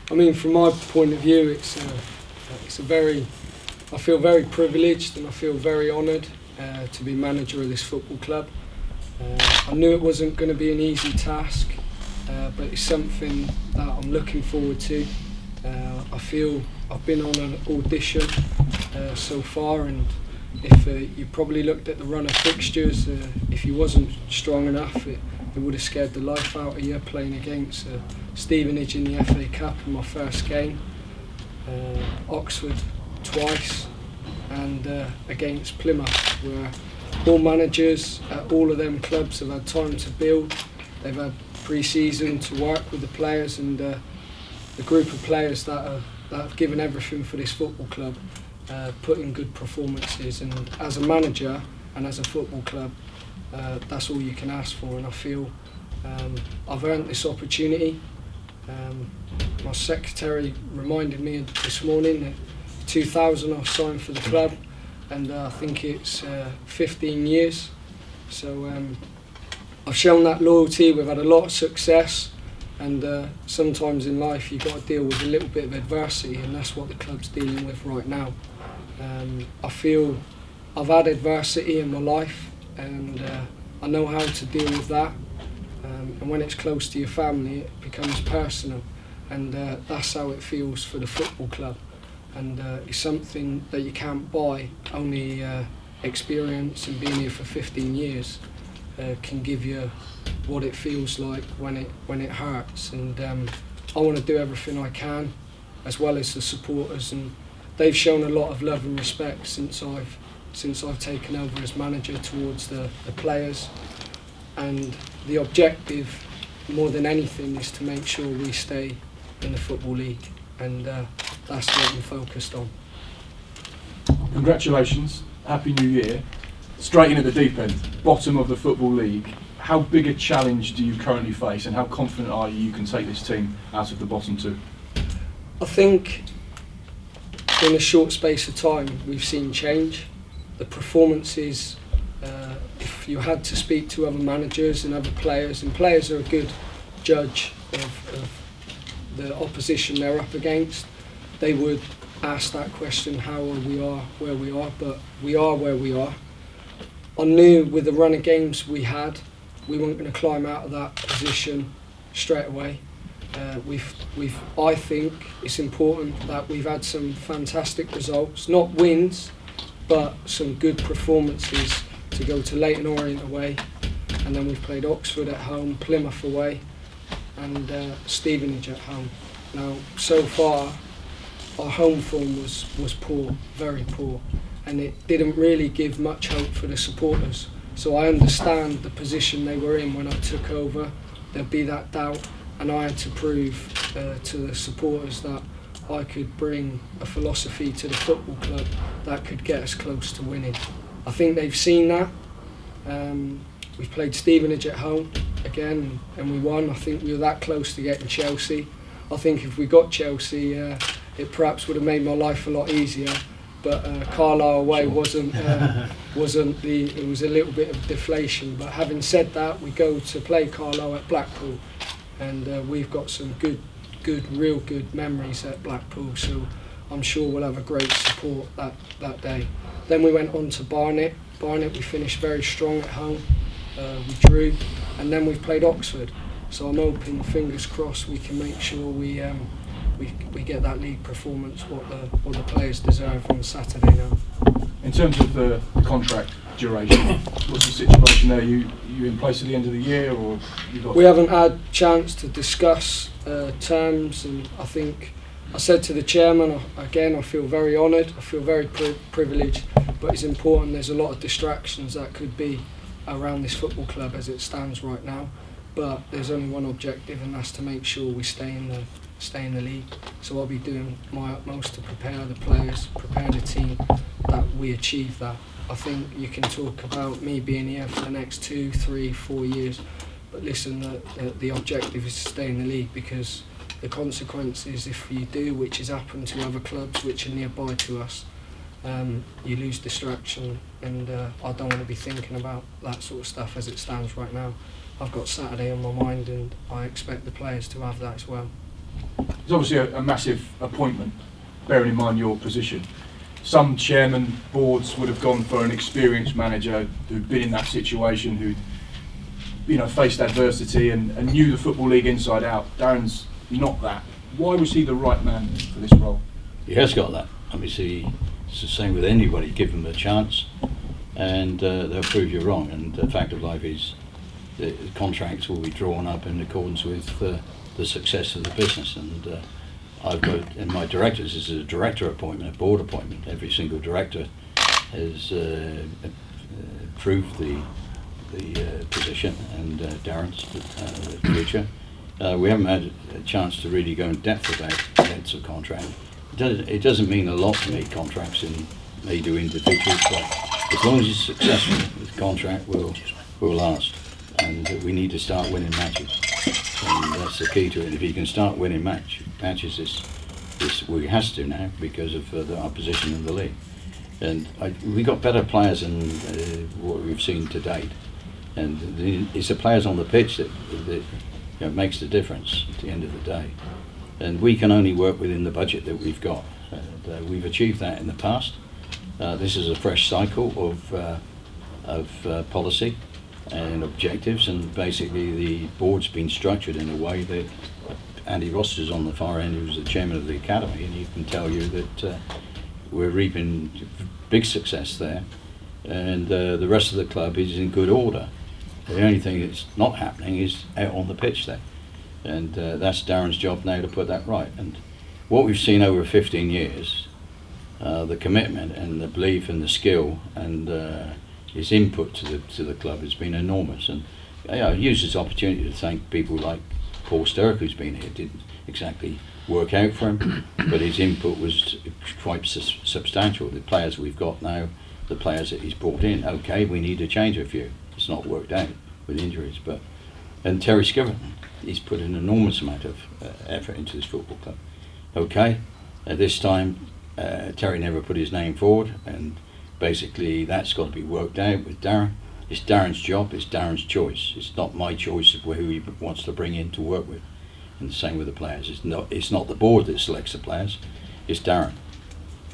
I mean, from my point of view, I feel very privileged and I feel very honoured to be manager of this football club. I knew it wasn't going to be an easy task, but it's something that I'm looking forward to. I feel I've been on an audition so far, and if you probably looked at the run of fixtures, if you wasn't strong enough, it would have scared the life out of you playing against Stevenage in the FA Cup in my first game, Oxford twice, and against Plymouth, where all managers at all of them clubs have had time to build. They've had pre-season to work with the players, and the group of players that have given everything for this football club, put in good performances. And as a manager and as a football club, that's all you can ask for. And I feel I've earned this opportunity. My secretary reminded me this morning that 2000 I signed for the club, and I think it's 15 years. So I've shown that loyalty. We've had a lot of success, and sometimes in life you've got to deal with a little bit of adversity, and that's what the club's dealing with right now. I feel I've had adversity in my life, and I know how to deal with that. And when it's close to your family, it becomes personal, and that's how it feels for the football club. And it's something that you can't buy. Only experience and being here for 15 years can give you what it feels like when it hurts. And I want to do everything I can, as well as the supporters, and they've shown a lot of love and respect since I've taken over as manager towards the players. And the objective, more than anything, is to make sure we stay in the Football League, and that's what I'm focused on. Congratulations, Happy New Year. Straight in at the deep end, bottom of the Football League. How big a challenge do you currently face, and how confident are you can take this team out of the bottom two? I think in a short space of time we've seen change. The performances, if you had to speak to other managers and other players, and players are a good judge of the opposition they're up against, they would ask that question, how we are where we are, but we are where we are. I knew with the run of games we had, we weren't going to climb out of that position straight away. I think it's important that we've had some fantastic results, not wins, but some good performances to go to Leyton Orient away, and then we've played Oxford at home, Plymouth away, and Stevenage at home. Now, so far, our home form was poor, very poor, and it didn't really give much hope for the supporters. So I understand the position they were in when I took over. There'd be that doubt, and I had to prove to the supporters that I could bring a philosophy to the football club that could get us close to winning. I think they've seen that. We've played Stevenage at home again, and we won. I think we were that close to getting Chelsea. I think if we got Chelsea, it perhaps would have made my life a lot easier. But Carlisle away wasn't it was a little bit of deflation. But having said that, we go to play Carlisle at Blackpool, and we've got some real good memories at Blackpool. So I'm sure we'll have a great support that day. Then we went on to Barnet. We finished very strong at home. We drew, and then we've played Oxford. So I'm hoping, fingers crossed, we can make sure we get that league performance what the players deserve on Saturday now. In terms of the contract duration, what's the situation there? You in place at the end of the year, or you got? We haven't had chance to discuss terms, and I think I said to the chairman again, I feel very honoured, I feel very privileged, but it's important. There's a lot of distractions that could be around this football club as it stands right now, but there's only one objective, and that's to make sure we stay in the league. So I'll be doing my utmost to prepare the players, prepare the team, that we achieve that. I think you can talk about me being here for the next 2, 3, 4 years, but listen, the objective is to stay in the league, because the consequences, if you do, which has happened to other clubs which are nearby to us, you lose distraction, and I don't want to be thinking about that sort of stuff as it stands right now. I've got Saturday on my mind, and I expect the players to have that as well. It's obviously a massive appointment, bearing in mind your position. Some chairman boards would have gone for an experienced manager who'd been in that situation, who'd faced adversity and knew the Football League inside out. Darren's not that. Why was he the right man for this role? He has got that. Obviously, it's the same with anybody. Give them a chance, and they'll prove you wrong. And the fact of life is, the contracts will be drawn up in accordance with the success of the business. And I've got in my directors, this is a director appointment, a board appointment. Every single director has approved the position, and Darren's future. We haven't had a chance to really go in depth about lengths of contract. It doesn't mean a lot to me, contracts, and they do individuals, but as long as it's successful, the contract will last. And we need to start winning matches, and that's the key to it. If you can start winning matches, we has to now because of our position in the league. And we got better players than what we've seen to date. And it's the players on the pitch that makes the difference at the end of the day. And we can only work within the budget that we've got. And, we've achieved that in the past. This is a fresh cycle of policy and objectives, and basically the board's been structured in a way that Andy Ross is on the far end, who's the chairman of the academy, and he can tell you that we're reaping big success there, and the rest of the club is in good order. The only thing that's not happening is out on the pitch there, and that's Darren's job now to put that right. And what we've seen over 15 years, the commitment and the belief and the skill and his input to the club has been enormous. And I use this opportunity to thank people like Paul Sturrock, who's been here. Didn't exactly work out for him, but his input was quite substantial. The players we've got now, the players that he's brought in, okay, we need to change a few. It's not worked out with injuries, and Terry Skiven, he's put an enormous amount of effort into this football club. Okay, at this time, Terry never put his name forward, and basically that's got to be worked out with Darren. It's Darren's job, it's Darren's choice. It's not my choice of who he wants to bring in to work with. And the same with the players. It's not the board that selects the players, it's Darren.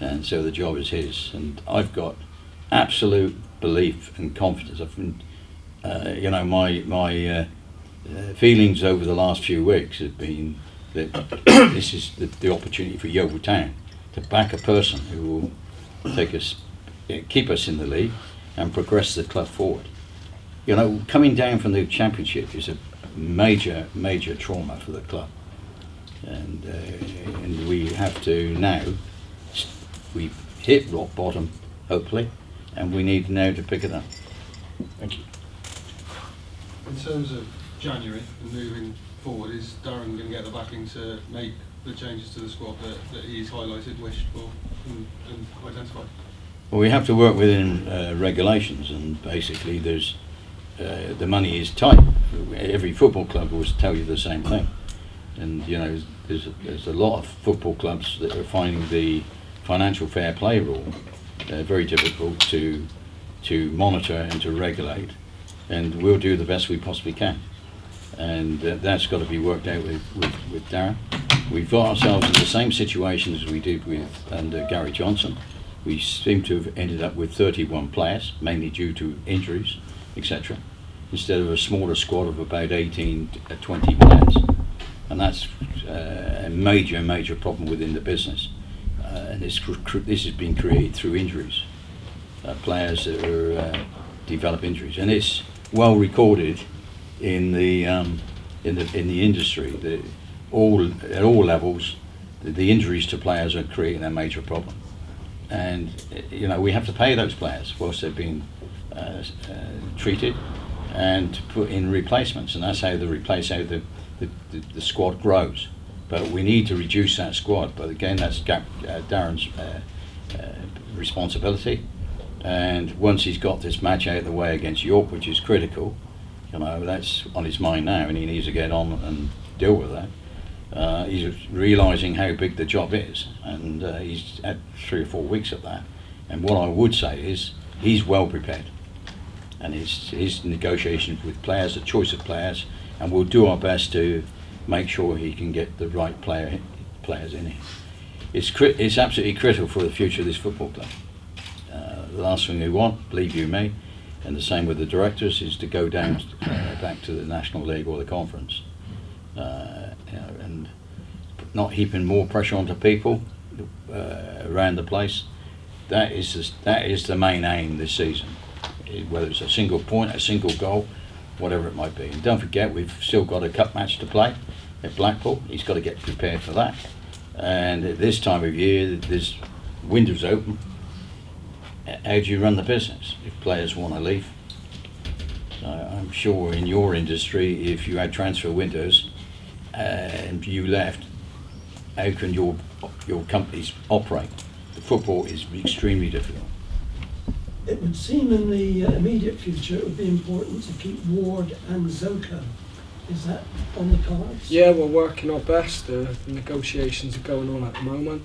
And so the job is his. And I've got absolute belief and confidence. I've been, my feelings over the last few weeks have been that this is the opportunity for Yeovil Town to back a person who will keep us in the league and progress the club forward. Coming down from the championship is a major trauma for the club, and we have to now. We've hit rock bottom, hopefully, and we need now to pick it up. Thank you. In terms of January and moving forward, is Darren going to get the backing to make the changes to the squad that he's highlighted, wished for, and identified? Well, we have to work within regulations, and basically there's the money is tight. Every football club will tell you the same thing, and there's a lot of football clubs that are finding the financial fair play rule very difficult to monitor and to regulate, and we'll do the best we possibly can, and that's got to be worked out with Darren. We've got ourselves in the same situation as we did under Gary Johnson. We seem to have ended up with 31 players, mainly due to injuries, etc., instead of a smaller squad of about 18 to 20 players. And that's a major problem within the business. And this has been created through injuries. Players that develop injuries. And it's well recorded in the industry that at all levels, the injuries to players are creating a major problem. And we have to pay those players whilst they're being treated, and put in replacements, and that's how the squad grows. But we need to reduce that squad. But again, that's Darren's responsibility. And once he's got this match out of the way against York, which is critical, that's on his mind now, and he needs to get on and deal with that. He's realising how big the job is, and he's had 3 or 4 weeks of that. And what I would say is he's well prepared, and his negotiations with players, the choice of players, and we'll do our best to make sure he can get the right players in here. It's absolutely critical for the future of this football club. The last thing we want, believe you me, and the same with the directors, is to go down back to the National League or the Conference, and not heaping more pressure onto people around the place. That is the main aim this season, whether it's a single point, a single goal, whatever it might be. And don't forget, we've still got a cup match to play at Blackpool. He's got to get prepared for that. And at this time of year, there's windows open. How do you run the business if players want to leave? I'm sure in your industry, if you had transfer windows and you left, how can your companies operate? The football is extremely difficult. It would seem in the immediate future it would be important to keep Ward and Zoka. Is that on the cards? Yeah, we're working our best. The negotiations are going on at the moment.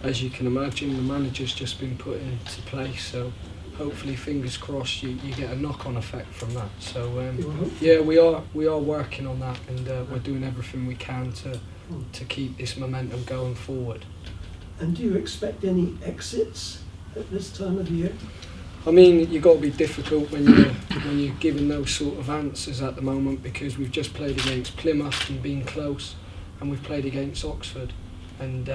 As you can imagine, the manager's just been put into place, so hopefully, fingers crossed, you get a knock-on effect from that. So yeah, we are working on that, and we're doing everything we can to keep this momentum going forward. And do you expect any exits at this time of year? I mean, you've got to be difficult when you're given those sort of answers at the moment, because we've just played against Plymouth and been close, and we've played against Oxford, and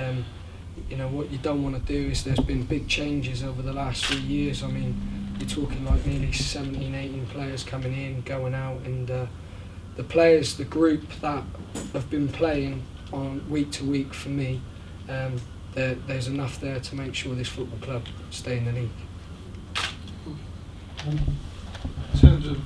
you know what you don't want to do is, there's been big changes over the last 3 years. I mean, you're talking like nearly 17, 18 players coming in, going out, and the players, the group that have been playing on week to week, for me, there's enough there to make sure this football club stay in the league. In terms of,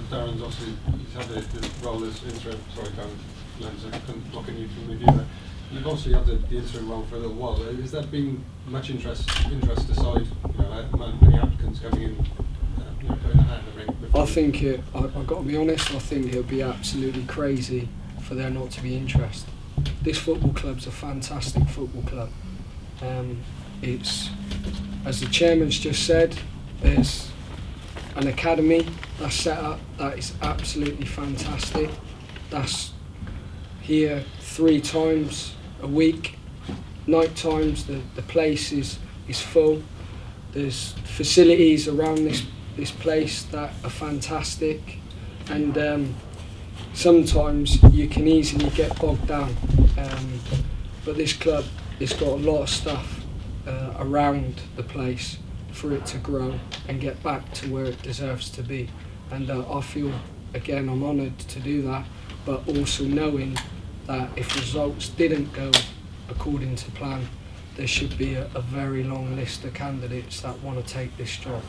Darren's obviously, he's had the role as interim. Sorry, Darren, I'm blocking you from review there. You've obviously had the interim role for a little while. Has there been much interest aside, many applicants coming in, putting a hat in the ring? I think I've got to be honest, I think it would be absolutely crazy for there not to be interest. This football club's a fantastic football club. It's, as the chairman's just said, there's an academy that's set up that is absolutely fantastic. That's here 3 times a week. Night times the place is full. There's facilities around this place that are fantastic, and sometimes you can easily get bogged down, but this club has got a lot of stuff around the place for it to grow and get back to where it deserves to be, and I feel, again, I'm honoured to do that, but also knowing that if results didn't go according to plan, there should be a very long list of candidates that want to take this job.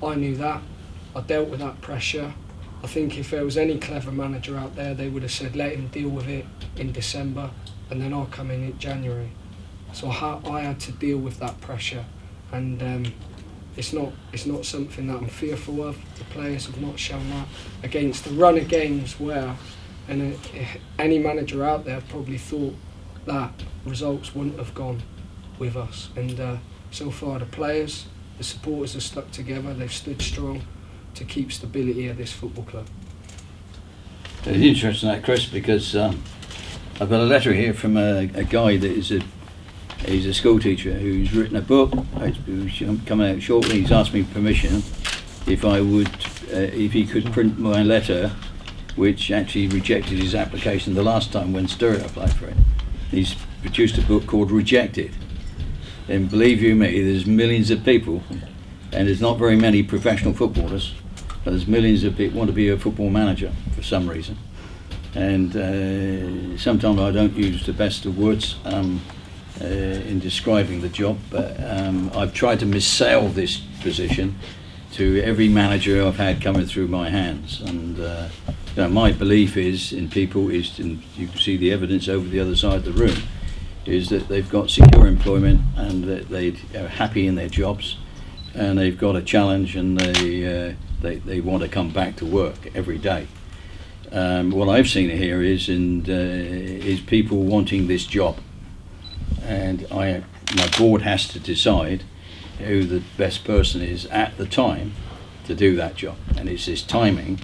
I knew that, I dealt with that pressure. I think if there was any clever manager out there, they would have said let him deal with it in December and then I'll come in January. So I had to deal with that pressure, and it's not something that I'm fearful of. The players have not shown that against the run of games where any manager out there probably thought that results wouldn't have gone with us, and so far the players, the supporters have stuck together. They've stood strong to keep stability at this football club. It's interesting that, Chris, because I've got a letter here from a guy that is he's a school teacher who's written a book who's coming out shortly. He's asked me permission if I would if he could print my letter, which actually rejected his application the last time when Stewart applied for it. He's produced a book called Rejected, and believe you me, there's millions of people, and there's not very many professional footballers, but there's millions of people want to be a football manager for some reason, and sometimes I don't use the best of words in describing the job, but I've tried to missail this position to every manager I've had coming through my hands, and my belief is in people is, and you can see the evidence over the other side of the room, is that they've got secure employment and that they are happy in their jobs, and they've got a challenge, and they want to come back to work every day. What I've seen here is people wanting this job, and my board has to decide who the best person is at the time to do that job, and it's this timing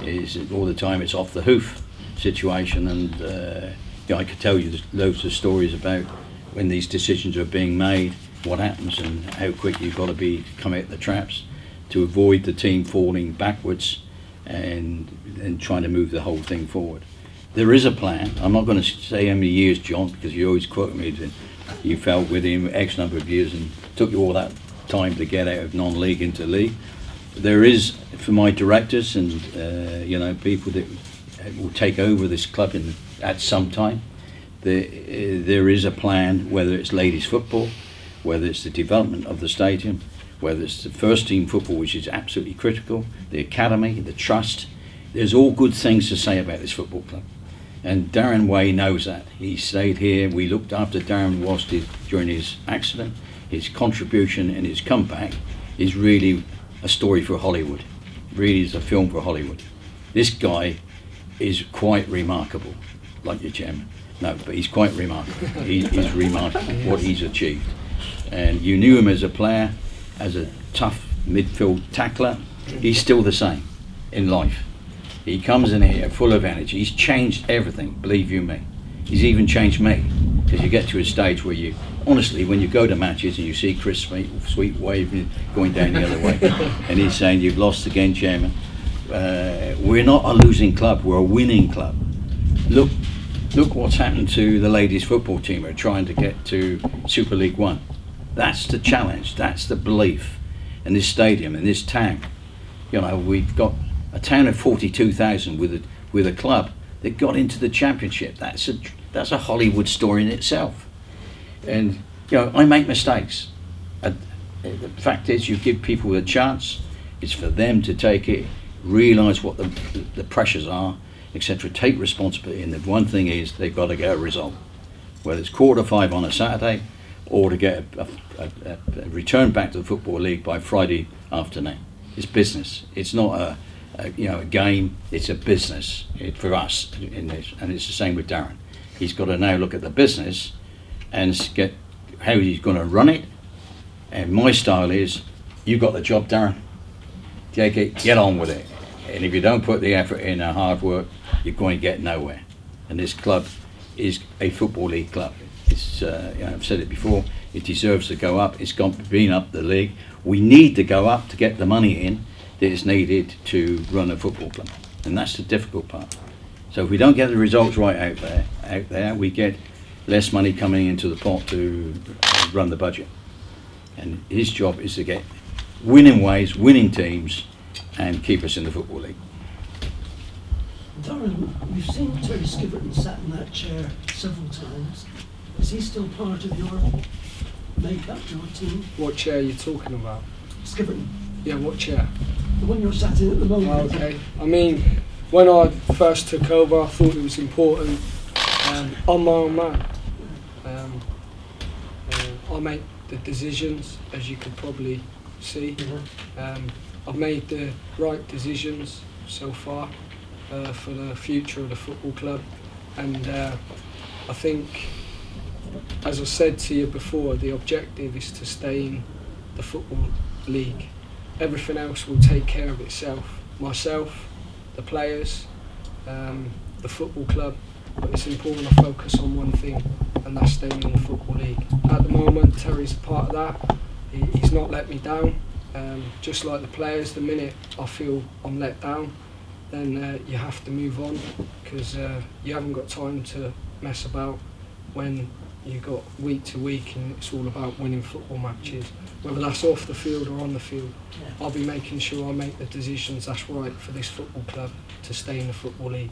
is all the time it's off the hoof, situation, and I could tell you loads of stories about when these decisions are being made, what happens, and how quick you've got to be to come out the traps to avoid the team falling backwards and trying to move the whole thing forward. There is a plan. I'm not going to say how many years, John, because you always quote me that you felt with him X number of years and took you all that time to get out of non-league into league. There is, for my directors and people that will take over this club at some time, there is a plan, whether it's ladies football, whether it's the development of the stadium, whether it's the first team football, which is absolutely critical, the academy, the trust. There's all good things to say about this football club. And Darren Way knows that. He stayed here. We looked after Darren during his accident. His contribution and his comeback is really a story for Hollywood. Really is a film for Hollywood. This guy is quite remarkable, like your chairman. No, but he's quite remarkable. He's remarkable what he's achieved. And you knew him as a player, as a tough midfield tackler. He's still the same in life. He comes in here full of energy. He's changed everything, believe you me. He's even changed me, because you get to a stage where you, honestly, when you go to matches and you see Chris Sweet waving, going down the other way, and he's saying, "You've lost again, Chairman." We're not a losing club, we're a winning club. Look what's happened to the ladies football team who are trying to get to Super League One. That's the challenge, that's the belief in this stadium, in this town. We've got a town of 42,000 with a club that got into the championship. That's a Hollywood story in itself. And I make mistakes. The fact is, you give people a chance. It's for them to take it, realise what the pressures are, etc. Take responsibility. And the one thing is, they've got to get a result, whether it's 4:45 on a Saturday, or to get a return back to the Football League by Friday afternoon. It's business. It's not a game. It's a business for us in this, and it's the same with Darren. He's got to now look at the business and get how he's going to run it. And my style is, you got the job, Darren. Take it, get on with it. And if you don't put the effort in and hard work, you're going to get nowhere. And this club is a Football League club. It's I've said it before. It deserves to go up. It's been up the league. We need to go up to get the money in that is needed to run a football club, and that's the difficult part. So if we don't get the results right out there, we get less money coming into the pot to run the budget. And his job is to get winning ways, winning teams, and keep us in the Football League. Darren, we've seen Terry Skiverton sat in that chair several times. Is he still part of your makeup, your team? What chair are you talking about? Skiverton, Yeah, what chair? the one you're sat in at the moment. Oh, okay. I mean, when I first took over, I thought it was important. I'm my own man. I make the decisions, as you could probably see. I've made the right decisions so far for the future of the football club, and I think, as I said to you before, the objective is to stay in the Football League. Everything else will take care of itself. Myself, the players, the football club, but it's important to focus on one thing, and that's staying in the Football League. At the moment, Terry's a part of that. He's not let me down. Just like the players, the minute I feel I'm let down, then you have to move on, because you haven't got time to mess about when you got week to week and it's all about winning football matches. Whether that's off the field or on the field, I'll be making sure I make the decisions that's right for this football club to stay in the Football League.